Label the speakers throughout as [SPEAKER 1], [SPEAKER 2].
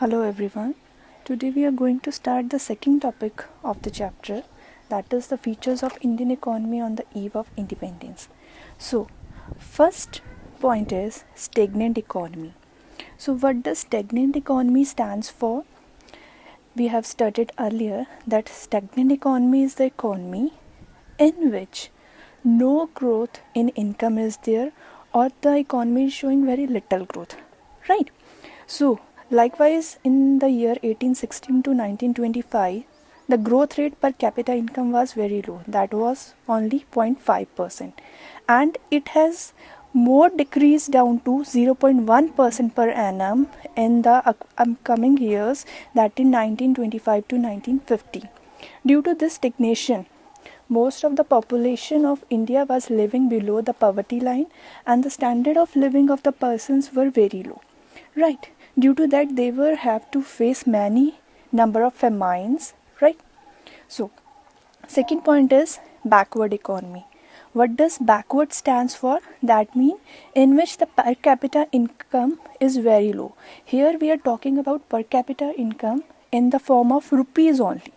[SPEAKER 1] Hello everyone. Today we are going to start the second topic of the chapter, that is the features of Indian economy on the eve of independence. So, first point is stagnant economy. So what does stagnant economy stands for? We have studied earlier that stagnant economy is the economy in which no growth in income is there, or the economy is showing very little growth, right? So likewise, in the year 1816 to 1925, the growth rate per capita income was very low, that was only 0.5%, and it has more decreased down to 0.1% per annum in the upcoming years, that in 1925 to 1950. Due to this stagnation, most of the population of India was living below the poverty line, and the standard of living of the persons were very low, right? Due to that, they were have to face many number of famines, right? So second point is backward economy. What does backward stands for? That means in which the per capita income is very low. Here we are talking about per capita income in the form of rupees only,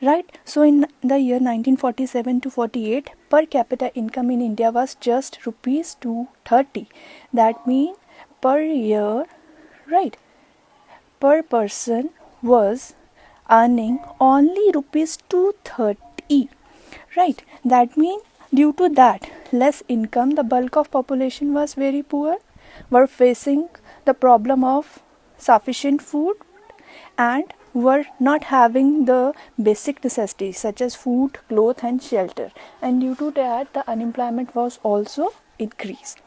[SPEAKER 1] right? So in the year 1947 to 48, per capita income in India was just rupees 230. That means per year, right, per person was earning only rupees 230, right? That means due to that less income, the bulk of population was very poor, were facing the problem of sufficient food, and were not having the basic necessities such as food, clothes and shelter, and due to that the unemployment was also increased.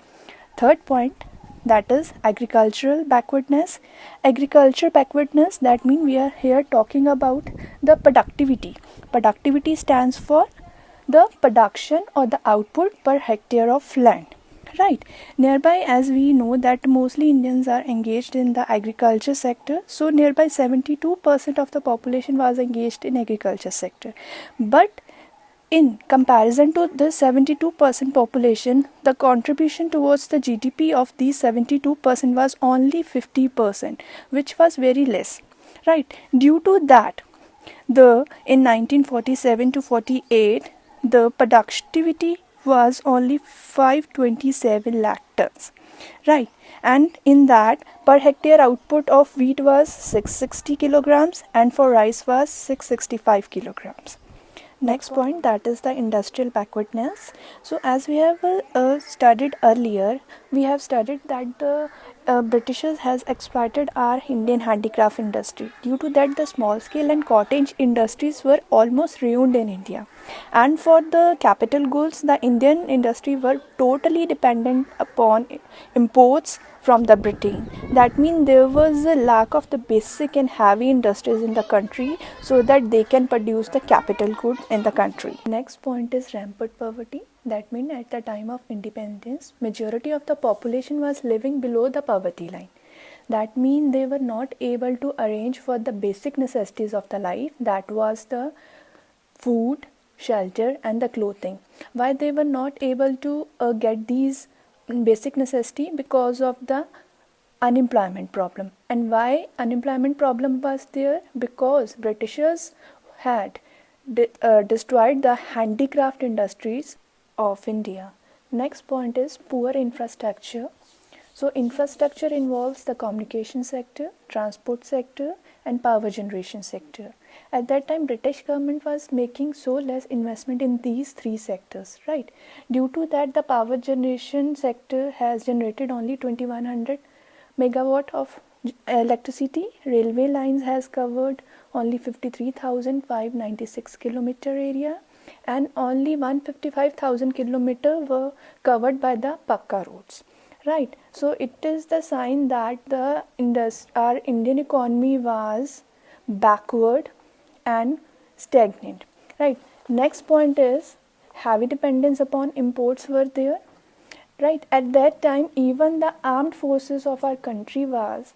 [SPEAKER 1] Third point, that is agricultural backwardness. Agriculture backwardness, that means we are here talking about the productivity. Productivity stands for the production or the output per hectare of land, right? Nearby, as we know that mostly Indians are engaged in the agriculture sector, so nearby 72% of the population was engaged in agriculture sector. But in comparison to the 72% population, the contribution towards the GDP of these 72% was only 50%, which was very less, right? Due to that, the in 1947 to 48, the productivity was only 527 lakh tons, right? And in that, per hectare output of wheat was 660 kilograms and for rice was 665 kilograms. Next point, that is the industrial backwardness. So as we have studied earlier, we have studied that the Britishers has exploited our Indian handicraft industry. Due to that, the small scale and cottage industries were almost ruined in India, and for the capital goods, the Indian industry were totally dependent upon imports from the Britain. That means there was a lack of the basic and heavy industries in the country so that they can produce the capital goods in the country. Next point is rampant poverty. That means at the time of independence, majority of the population was living below the poverty line. That means they were not able to arrange for the basic necessities of the life, that was the food, shelter and the clothing. Why they were not able to get these basic necessity? Because of the unemployment problem. And why unemployment problem was there? Because Britishers had destroyed the handicraft industries of India. Next point is poor infrastructure. So infrastructure involves the communication sector, transport sector and power generation sector. At that time, British government was making so less investment in these three sectors, right? Due to that, the power generation sector has generated only 2100 megawatt of electricity. Railway lines has covered only 53,596 kilometer area, and only 155,000 kilometer were covered by the Pakka roads, right? So it is the sign that the our Indian economy was backward and stagnant, right? Next point is heavy dependence upon imports were there, right? At that time, even the armed forces of our country was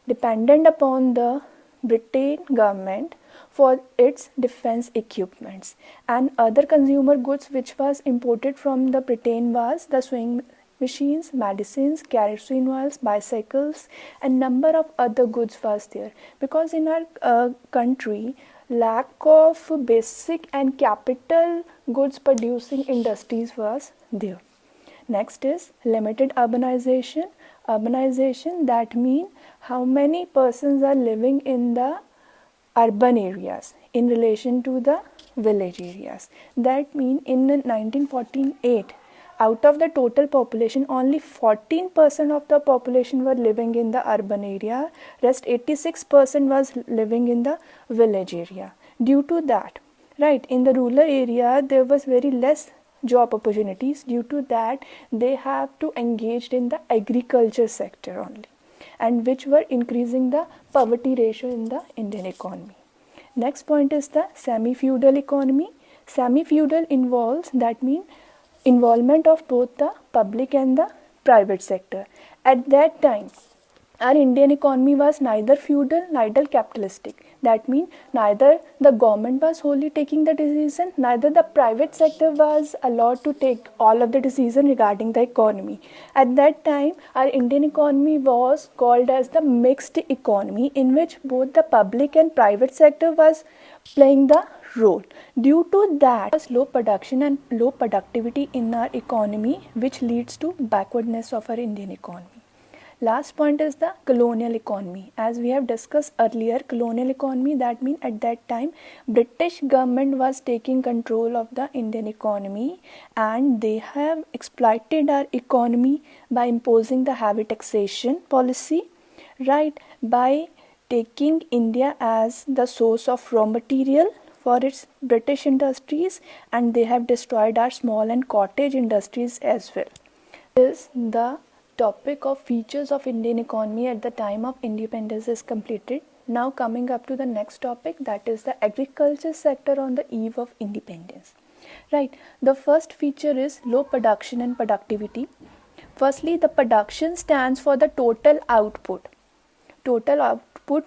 [SPEAKER 1] dependent upon the Britain government for its defense equipments, and other consumer goods which was imported from the Britain was the sewing machines, medicines, kerosene oils, bicycles, and number of other goods was there. Because in our country, lack of basic and capital goods producing industries was there. Next is limited urbanization. Urbanization, that means how many persons are living in the urban areas in relation to the village areas. That means in 1948, out of the total population, only 14% of the population were living in the urban area, rest 86% was living in the village area. Due to that, right, in the rural area there was very less job opportunities. Due to that, they have to engage in the agriculture sector only, and which were increasing the poverty ratio in the Indian economy. Next point is the semi-feudal economy. Semi-feudal involves, that means involvement of both the public and the private sector. At that time, our Indian economy was neither feudal neither capitalistic. That means neither the government was wholly taking the decision, neither the private sector was allowed to take all of the decision regarding the economy. At that time, our Indian economy was called as the mixed economy, in which both the public and private sector was playing the role. Due to that, was low production and low productivity in our economy, which leads to backwardness of our Indian economy. Last point is the colonial economy. As we have discussed earlier, colonial economy, that means at that time British government was taking control of the Indian economy, and they have exploited our economy by imposing the heavy taxation policy, right, by taking India as the source of raw material for its British industries, and they have destroyed our small and cottage industries as well. This is the topic of features of Indian economy at the time of independence is completed. Now coming up to the next topic, that is the agriculture sector on the eve of independence. Right, the first feature is low production and productivity. Firstly, the production stands for the total output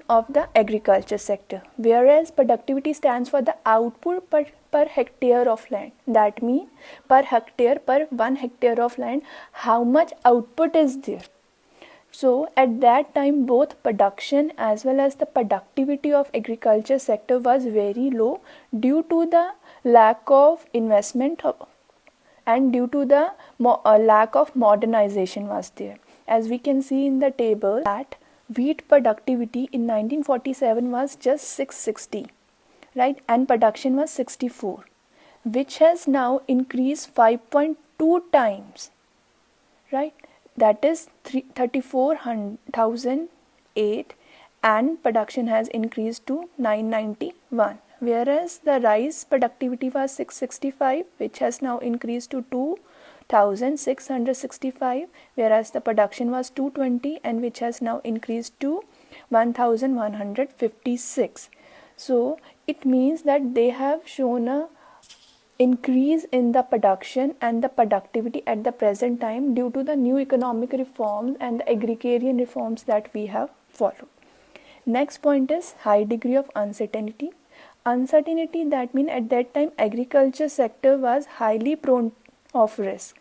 [SPEAKER 1] of the agriculture sector, whereas productivity stands for the output per hectare of land. That means per 1 hectare of land, how much output is there. So at that time, both production as well as the productivity of agriculture sector was very low due to the lack of investment and due to the lack of modernization was there. As we can see in the table, that wheat productivity in 1947 was just 660, right, and production was 64, which has now increased 5.2 times, right, that is 34,008, and production has increased to 991, whereas the rice productivity was 665, which has now increased to 2,665, whereas the production was 220, and which has now increased to 1,156. So it means that they have shown a increase in the production and the productivity at the present time due to the new economic reforms and the agrarian reforms that we have followed. Next point is high degree of uncertainty. Uncertainty, that means at that time agriculture sector was highly prone of risk.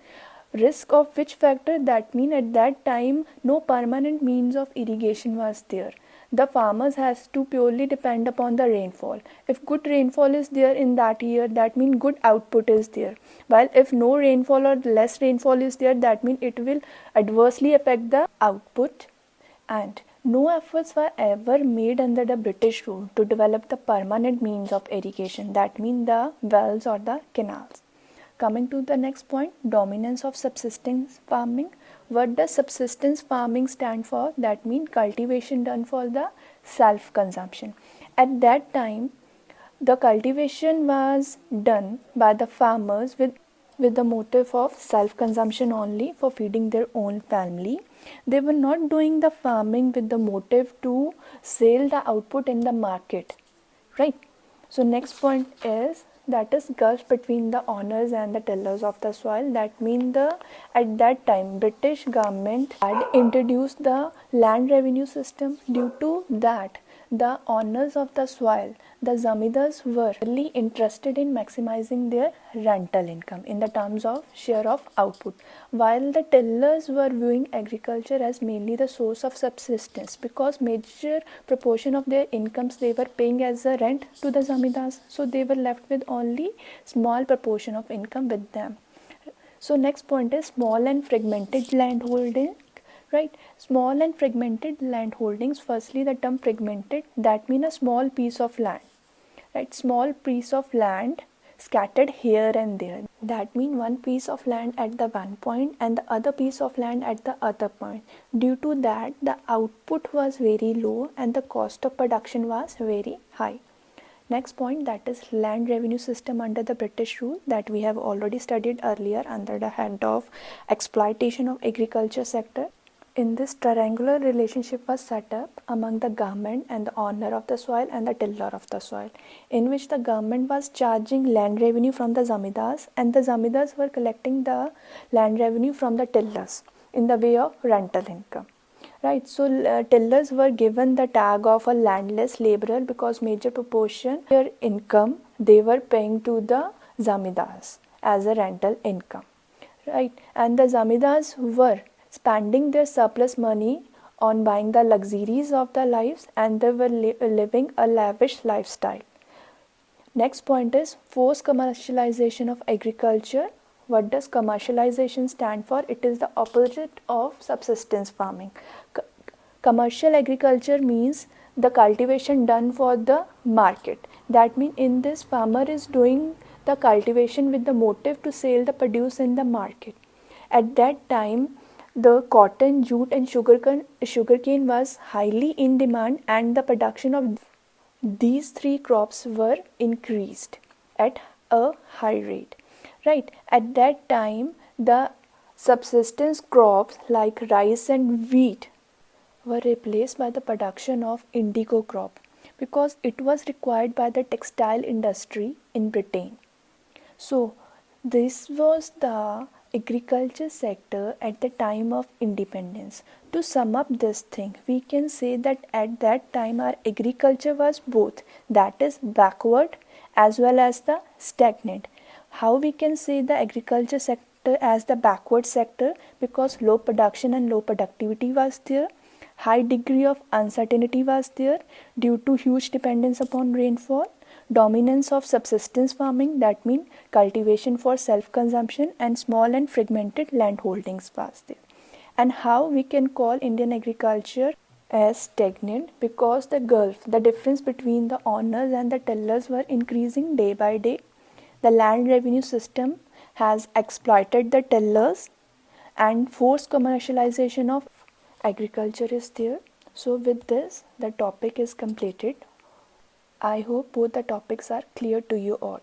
[SPEAKER 1] Risk of which factor? That means at that time no permanent means of irrigation was there. The farmers has to purely depend upon the rainfall. If good rainfall is there in that year, that means good output is there. While if no rainfall or less rainfall is there, that means it will adversely affect the output. And no efforts were ever made under the British rule to develop the permanent means of irrigation. That means the wells or the canals. Coming to the next point, dominance of subsistence farming. What does subsistence farming stand for? That means cultivation done for the self-consumption. At that time, the cultivation was done by the farmers with the motive of self-consumption only, for feeding their own family. They were not doing the farming with the motive to sell the output in the market, right? So next point is, that is gulf between the owners and the tillers of the soil. That means at that time British government had introduced the land revenue system. Due to that, the owners of the soil, the zamindars, were really interested in maximizing their rental income in the terms of share of output, while the tillers were viewing agriculture as mainly the source of subsistence, because major proportion of their incomes they were paying as a rent to the zamindars, so they were left with only small proportion of income with them. So next point is small and fragmented land holding, right? Small and fragmented land holdings. Firstly, the term fragmented, that means a small piece of land, right? Small piece of land scattered here and there. That means one piece of land at the one point and the other piece of land at the other point. Due to that, the output was very low and the cost of production was very high. Next point, that is land revenue system under the British rule, that we have already studied earlier under the head of exploitation of agriculture sector. In this, triangular relationship was set up among the government and the owner of the soil and the tiller of the soil, in which the government was charging land revenue from the zamindars and the zamindars were collecting the land revenue from the tillers in the way of rental income. Right, so tillers were given the tag of a landless laborer because major proportion of their income they were paying to the zamindars as a rental income. Right, and the zamindars were spending their surplus money on buying the luxuries of their lives and they were living a lavish lifestyle. Next point is forced commercialization of agriculture. What does commercialization stand for? It is the opposite of subsistence farming. Commercial agriculture means the cultivation done for the market. That means in this, farmer is doing the cultivation with the motive to sell the produce in the market. At that time, the cotton, jute and sugarcane was highly in demand and the production of these three crops were increased at a high rate. Right, at that time the subsistence crops like rice and wheat were replaced by the production of indigo crop because it was required by the textile industry in Britain. So this was the agriculture sector at the time of independence. To sum up this thing, we can say that at that time our agriculture was both, that is backward as well as the stagnant. How we can say the agriculture sector as the backward sector? Because low production and low productivity was there, high degree of uncertainty was there due to huge dependence upon rainfall, dominance of subsistence farming, that means cultivation for self-consumption, and small and fragmented land holdings was there. And how we can call Indian agriculture as stagnant? Because the gulf, the difference between the owners and the tillers were increasing day by day. The land revenue system has exploited the tillers and forced commercialization of agriculture is there. So with this, the topic is completed. I hope both the topics are clear to you all.